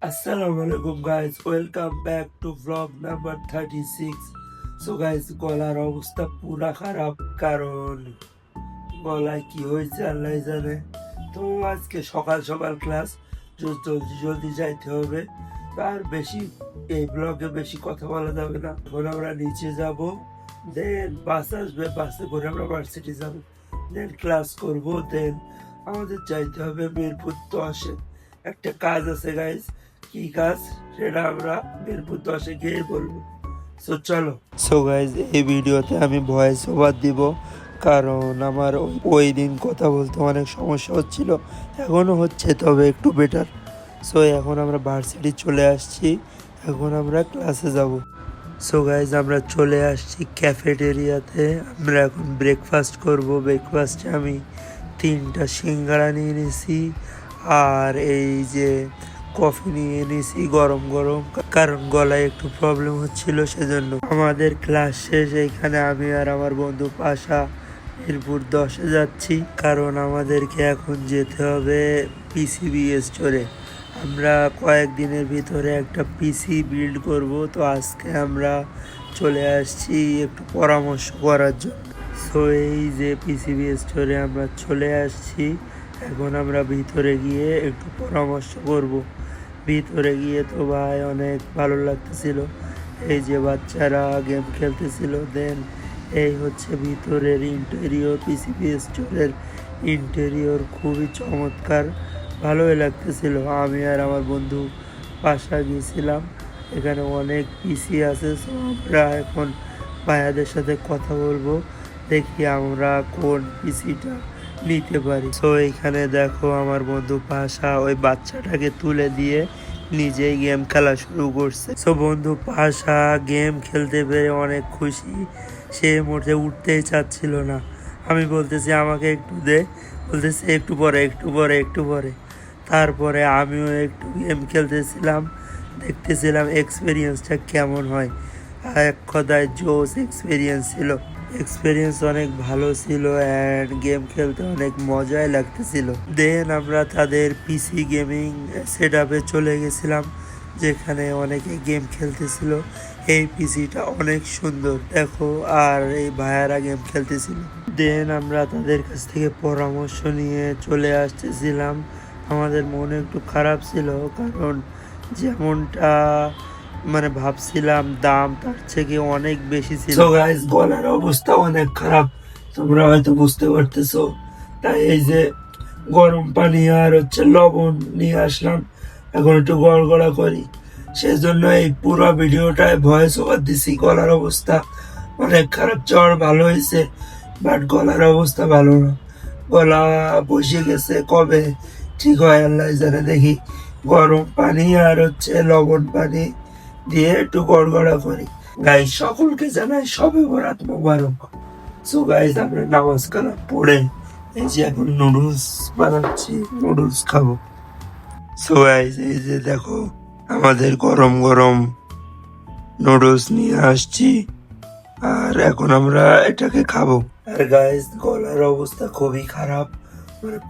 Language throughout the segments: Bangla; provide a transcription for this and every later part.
Assalamualaikum guys, welcome back to vlog number 36. So guys, গলার অবস্থা পুরা খারাপ কারণ গলায় কি হয়েছে আল্লাহ জানে। তো আজকে সকাল সকাল ক্লাস, জলদি জলদি যাইতে হবে। আর বেশি এই ব্লগে বেশি কথা বলা যাবে না। এখন আমরা নিচে যাব, দেন বাস আসবে, বাসে করে আমরা ভার্সিটি যাব, দেন ক্লাস করব, দেন আমাদের যাইতে হবে মিরপুর 10-এ। একটা কাজ আছে গাইজ, কি কাজ সেটা আমরা মিরপুর 10-এ গিয়ে বলবো। সো গাইজ, এই ভিডিওতে আমি ভয়েস ওভার দিব কারণ আমার ওই দিন কথা বলতে অনেক সমস্যা হচ্ছিল, এখনও হচ্ছে, তবে একটু বেটার। সো এখন আমরা ভার্সিটি চলে আসছি, এখন আমরা ক্লাসে যাব। সো গাইজ, আমরা চলে আসছি ক্যাফেটেরিয়াতে। আমরা এখন ব্রেকফাস্ট করব। ব্রেকফাস্টে আমি 3টা সিঙ্গাড়া নিয়ে নিয়েছি আর এই যে কফি নিয়ে নিয়েছি গরম গরম, কারণ গলায় একটু প্রবলেম হচ্ছিল সেজন্য। আমাদের ক্লাস শেষ, এইখানে আমি আর আমার বন্ধু পাশা মিরপুর 10-এ যাচ্ছি, কারণ আমাদেরকে এখন যেতে হবে পিসিবি স্টোরে। আমরা কয়েকদিনের ভিতরে একটা পিসি বিল্ড করব, তো আজকে আমরা চলে আসছি একটু পরামর্শ করার জন্য। সো এই যে পিসিবি স্টোরে আমরা চলে আসছি, এখন আমরা ভিতরে গিয়ে একটু পরামর্শ করব। ভিতরে গিয়ে তো ভাই অনেক ভালো লাগতেছিল, এই যে বাচ্চারা গেম খেলতেছিল। দেন এই হচ্ছে ভিতরের ইন্টেরিয়র, পিসিবি স্টোরের ইন্টেরিয়র খুবই চমৎকার, ভালোই লাগতেছিল। আমি আর আমার বন্ধু পাশা গিয়েছিলাম, এখানে অনেক পিসি আছে। সো আমরা এখন ভাইয়াদের সাথে কথা বলবো, দেখি আমরা কোন পিসিটা নিতে পারি। সো এইখানে দেখো আমার বন্ধু পাশা ওই বাচ্চাটাকে তুলে দিয়ে নিজেই গেম খেলা শুরু করছে। সো বন্ধু পাশা গেম খেলতে পেরে অনেক খুশি, সে মোটে উঠতেই চাচ্ছিল না। আমি বলতেছি আমাকে একটু দে, বলতেছে একটু পরে একটু পরে একটু পরে। তারপরে আমিও একটু গেম খেলতেছিলাম, দেখতেছিলাম এক্সপিরিয়েন্সটা কেমন হয়। এক কথায় জোস এক্সপিরিয়েন্স ছিল, এক্সপিরিয়েন্স অনেক ভালো ছিল অ্যান্ড গেম খেলতে অনেক মজাই লাগতেছিল। দেন আমরা তাদের পিসি গেমিং সেট আপে চলে গেছিলাম, যেখানে অনেকে গেম খেলতেছিল। এই পিসিটা অনেক সুন্দর দেখো, আর এই ভাইয়ারা গেম খেলতেছিল। দেন আমরা তাদের কাছ থেকে পরামর্শ নিয়ে চলে আসতেছিলাম। আমাদের মনে একটু খারাপ ছিল, কারণ যেমনটা ভাবছিলাম দাম তার থেকে অনেক বেশি ছিল। সো গাইস, গলার অবস্থা অনেক খারাপ, তোমরা হয়তো বুঝতে পারতেছো। তাই এই যে গরম পানি আর লবণ নিয়ে আসলাম, এখন একটু গড়গড়া করি। সেজন্য এই পুরো ভিডিওটায় ভয়েস ওভার দিছি। গলার অবস্থা অনেক খারাপ, জ্বর ভালো হয়েছে বাট গলার অবস্থা ভালো না। গলা বসে গেছে, কবে ঠিক হয় আল্লাহ জানে। দেখি গরম পানি আর লবণ পানি দিয়ে একটু গড়গড়া করি। গাইস, সকলকে জানাই সবে বরাত মোবারক। সো গাইস, আমরা নামাজ কালাম পড়ে এই যে এখন নুডলস বানাচ্ছি, নুডলস খাবো। সো গাইস, এই যে দেখো আমাদের গরম গরম নুডলস নিয়ে আসছি, আর এখন আমরা এটাকে খাবো। আর গাইস, গলার অবস্থা খুবই খারাপ,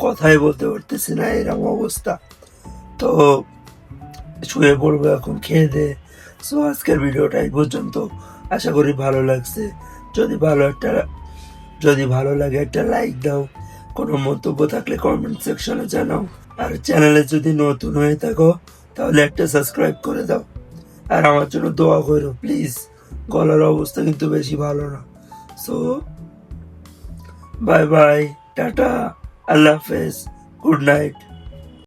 কথাই বলতে পারতেছি না, এরকম অবস্থা। তো শুয়ে পড়বো এখন খেয়ে দে। সো আজকের ভিডিওটা এই পর্যন্ত, আশা করি ভালো লাগছে। যদি ভালো লাগে একটা লাইক দাও, কোনো মন্তব্য থাকলে কমেন্ট সেকশনে জানাও, আর চ্যানেলে যদি নতুন হয়ে থাকো তাহলে একটা সাবস্ক্রাইব করে দাও, আর আমার জন্য দোয়া করো প্লিজ। গলার অবস্থা কিন্তু বেশি ভালো না। সো বাই বাই, টাটা, আল্লাহ হাফেজ, গুড নাইট।